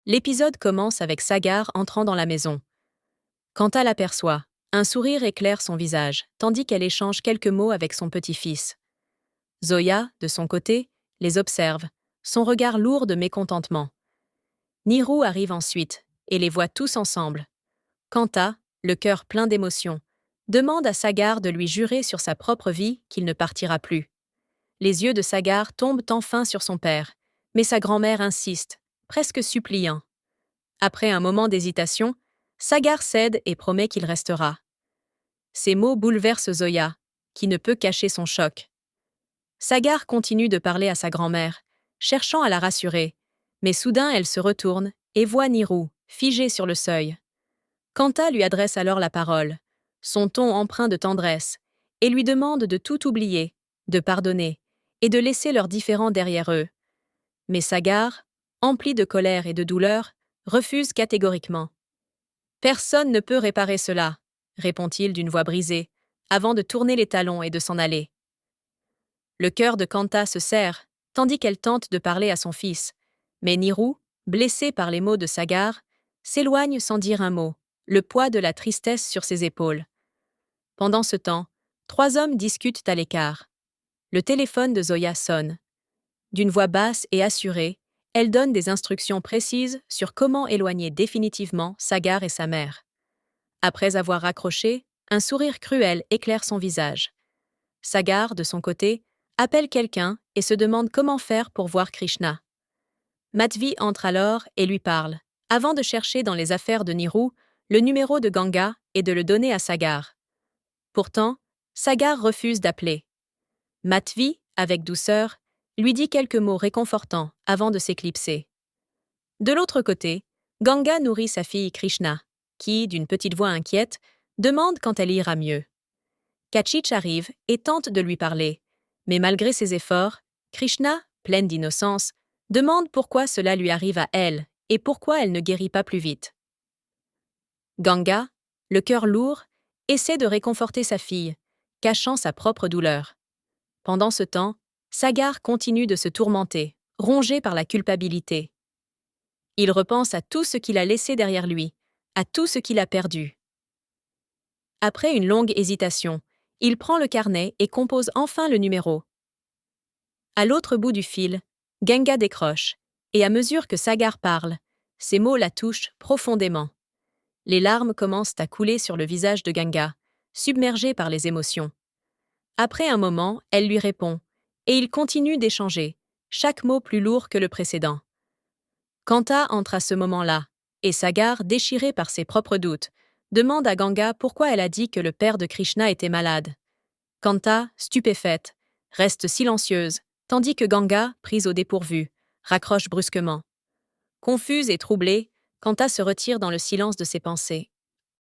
L'épisode commence avec Sagar entrant dans la maison. Kanta l'aperçoit. Un sourire éclaire son visage, tandis qu'elle échange quelques mots avec son petit-fils. Zoya, de son côté, les observe, son regard lourd de mécontentement. Nirou arrive ensuite, et les voit tous ensemble. Kanta, le cœur plein d'émotions, demande à Sagar de lui jurer sur sa propre vie qu'il ne partira plus. Les yeux de Sagar tombent enfin sur son père, mais sa grand-mère insiste, presque suppliant. Après un moment d'hésitation, Sagar cède et promet qu'il restera. Ces mots bouleversent Zoya, qui ne peut cacher son choc. Sagar continue de parler à sa grand-mère, cherchant à la rassurer, mais soudain elle se retourne et voit Nirou, figé sur le seuil. Kanta lui adresse alors la parole, son ton empreint de tendresse, et lui demande de tout oublier, de pardonner, et de laisser leurs différends derrière eux. Mais Sagar, empli de colère et de douleur, refuse catégoriquement. « Personne ne peut réparer cela », répond-il d'une voix brisée, avant de tourner les talons et de s'en aller. Le cœur de Kanta se serre, tandis qu'elle tente de parler à son fils. Mais Nirou, blessé par les mots de Sagar, s'éloigne sans dire un mot, le poids de la tristesse sur ses épaules. Pendant ce temps, 3 hommes discutent à l'écart. Le téléphone de Zoya sonne. D'une voix basse et assurée, elle donne des instructions précises sur comment éloigner définitivement Sagar et sa mère. Après avoir raccroché, un sourire cruel éclaire son visage. Sagar, de son côté, appelle quelqu'un et se demande comment faire pour voir Krishna. Madhvi entre alors et lui parle, avant de chercher dans les affaires de Nirou le numéro de Ganga et de le donner à Sagar. Pourtant, Sagar refuse d'appeler. Madhvi, avec douceur, lui dit quelques mots réconfortants avant de s'éclipser. De l'autre côté, Ganga nourrit sa fille Krishna, qui, d'une petite voix inquiète, demande quand elle ira mieux. Kachich arrive et tente de lui parler, mais malgré ses efforts, Krishna, pleine d'innocence, demande pourquoi cela lui arrive à elle et pourquoi elle ne guérit pas plus vite. Ganga, le cœur lourd, essaie de réconforter sa fille, cachant sa propre douleur. Pendant ce temps, Sagar continue de se tourmenter, rongé par la culpabilité. Il repense à tout ce qu'il a laissé derrière lui, à tout ce qu'il a perdu. Après une longue hésitation, il prend le carnet et compose enfin le numéro. À l'autre bout du fil, Ganga décroche, et à mesure que Sagar parle, ces mots la touchent profondément. Les larmes commencent à couler sur le visage de Ganga, submergé par les émotions. Après un moment, elle lui répond, et ils continuent d'échanger, chaque mot plus lourd que le précédent. Kanta entre à ce moment-là, et Sagar, déchiré par ses propres doutes, demande à Ganga pourquoi elle a dit que le père de Krishna était malade. Kanta, stupéfaite, reste silencieuse, tandis que Ganga, prise au dépourvu, raccroche brusquement. Confuse et troublée, Kanta se retire dans le silence de ses pensées.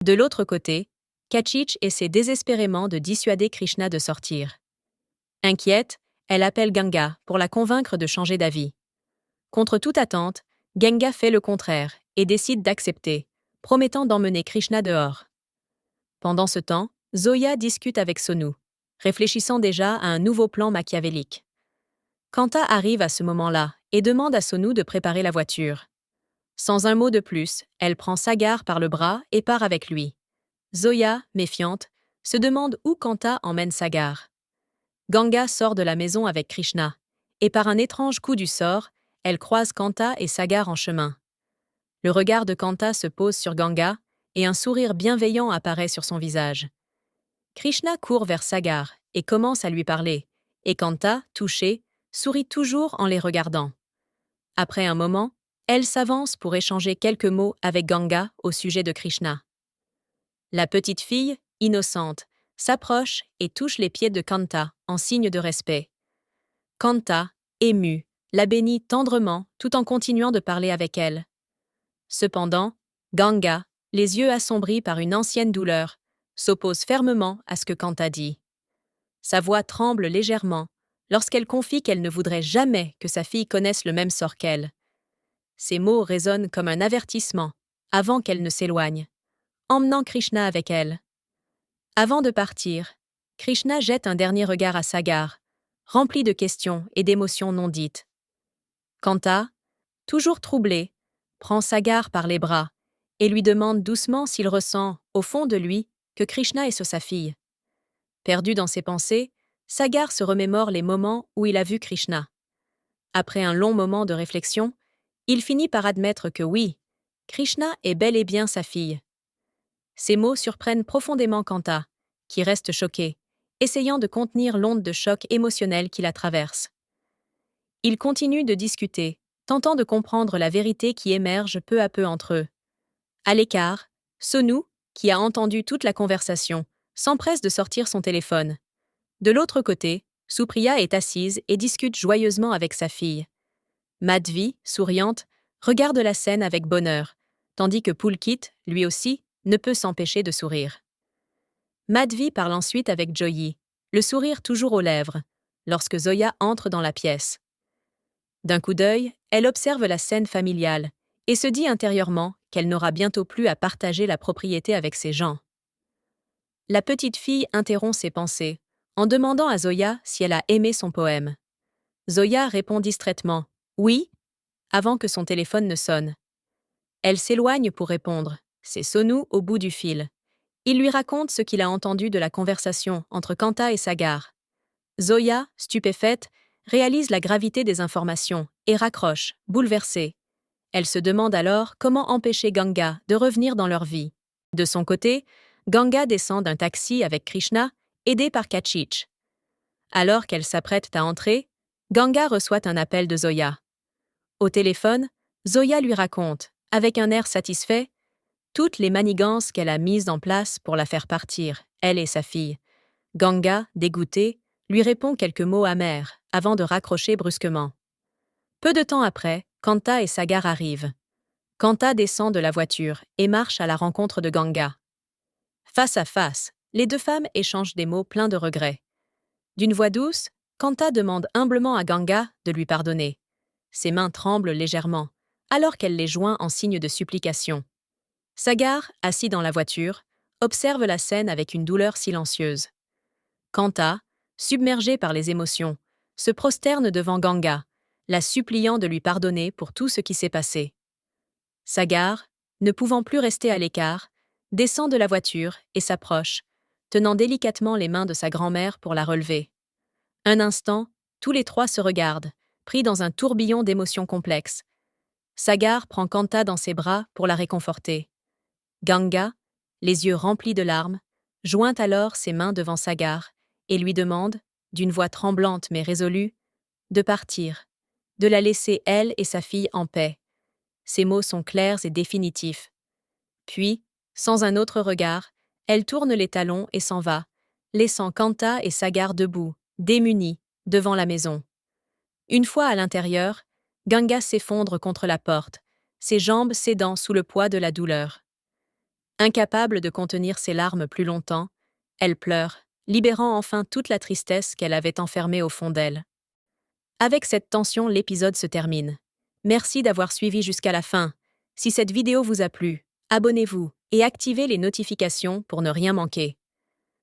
De l'autre côté, Kachich essaie désespérément de dissuader Krishna de sortir. Inquiète, elle appelle Ganga pour la convaincre de changer d'avis. Contre toute attente, Ganga fait le contraire et décide d'accepter, promettant d'emmener Krishna dehors. Pendant ce temps, Zoya discute avec Sonu, réfléchissant déjà à un nouveau plan machiavélique. Kanta arrive à ce moment-là et demande à Sonu de préparer la voiture. Sans un mot de plus, elle prend Sagar par le bras et part avec lui. Zoya, méfiante, se demande où Kanta emmène Sagar. Ganga sort de la maison avec Krishna, et par un étrange coup du sort, elle croise Kanta et Sagar en chemin. Le regard de Kanta se pose sur Ganga, et un sourire bienveillant apparaît sur son visage. Krishna court vers Sagar et commence à lui parler, et Kanta, touchée, sourit toujours en les regardant. Après un moment, elle s'avance pour échanger quelques mots avec Ganga au sujet de Krishna. La petite fille, innocente, s'approche et touche les pieds de Kanta en signe de respect. Kanta, émue, la bénit tendrement tout en continuant de parler avec elle. Cependant, Ganga, les yeux assombris par une ancienne douleur, s'oppose fermement à ce que Kanta dit. Sa voix tremble légèrement lorsqu'elle confie qu'elle ne voudrait jamais que sa fille connaisse le même sort qu'elle. Ces mots résonnent comme un avertissement avant qu'elle ne s'éloigne, emmenant Krishna avec elle. Avant de partir, Krishna jette un dernier regard à Sagar, rempli de questions et d'émotions non dites. Kanta, toujours troublée, prend Sagar par les bras et lui demande doucement s'il ressent, au fond de lui, que Krishna est sur sa fille. Perdu dans ses pensées, Sagar se remémore les moments où il a vu Krishna. Après un long moment de réflexion, il finit par admettre que oui, Krishna est bel et bien sa fille. Ces mots surprennent profondément Kanta, qui reste choqué, essayant de contenir l'onde de choc émotionnel qui la traverse. Ils continuent de discuter, tentant de comprendre la vérité qui émerge peu à peu entre eux. À l'écart, Sonu, qui a entendu toute la conversation, s'empresse de sortir son téléphone. De l'autre côté, Supriya est assise et discute joyeusement avec sa fille. Madhvi, souriante, regarde la scène avec bonheur, tandis que Pulkit, lui aussi, ne peut s'empêcher de sourire. Madhvi parle ensuite avec Joyi, le sourire toujours aux lèvres, lorsque Zoya entre dans la pièce. D'un coup d'œil, elle observe la scène familiale et se dit intérieurement qu'elle n'aura bientôt plus à partager la propriété avec ses gens. La petite fille interrompt ses pensées en demandant à Zoya si elle a aimé son poème. Zoya répond distraitement « Oui » avant que son téléphone ne sonne. Elle s'éloigne pour répondre. C'est Sonu au bout du fil. Il lui raconte ce qu'il a entendu de la conversation entre Kanta et Sagar. Zoya, stupéfaite, réalise la gravité des informations et raccroche, bouleversée. Elle se demande alors comment empêcher Ganga de revenir dans leur vie. De son côté, Ganga descend d'un taxi avec Krishna, aidé par Kachich. Alors qu'elle s'apprête à entrer, Ganga reçoit un appel de Zoya. Au téléphone, Zoya lui raconte, avec un air satisfait, toutes les manigances qu'elle a mises en place pour la faire partir, elle et sa fille. Ganga, dégoûtée, lui répond quelques mots amers, avant de raccrocher brusquement. Peu de temps après, Kanta et Sagar arrivent. Kanta descend de la voiture et marche à la rencontre de Ganga. Face à face, les deux femmes échangent des mots pleins de regrets. D'une voix douce, Kanta demande humblement à Ganga de lui pardonner. Ses mains tremblent légèrement, alors qu'elle les joint en signe de supplication. Sagar, assis dans la voiture, observe la scène avec une douleur silencieuse. Kanta, submergé par les émotions, se prosterne devant Ganga, la suppliant de lui pardonner pour tout ce qui s'est passé. Sagar, ne pouvant plus rester à l'écart, descend de la voiture et s'approche, tenant délicatement les mains de sa grand-mère pour la relever. Un instant, tous les trois se regardent, pris dans un tourbillon d'émotions complexes. Sagar prend Kanta dans ses bras pour la réconforter. Ganga, les yeux remplis de larmes, joint alors ses mains devant Sagar et lui demande, d'une voix tremblante mais résolue, de partir, de la laisser elle et sa fille en paix. Ses mots sont clairs et définitifs. Puis, sans un autre regard, elle tourne les talons et s'en va, laissant Kanta et Sagar debout, démunis, devant la maison. Une fois à l'intérieur, Ganga s'effondre contre la porte, ses jambes cédant sous le poids de la douleur. Incapable de contenir ses larmes plus longtemps, elle pleure, libérant enfin toute la tristesse qu'elle avait enfermée au fond d'elle. Avec cette tension, l'épisode se termine. Merci d'avoir suivi jusqu'à la fin. Si cette vidéo vous a plu, abonnez-vous et activez les notifications pour ne rien manquer.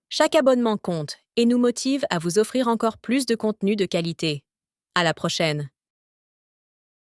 Chaque abonnement compte et nous motive à vous offrir encore plus de contenu de qualité. À la prochaine.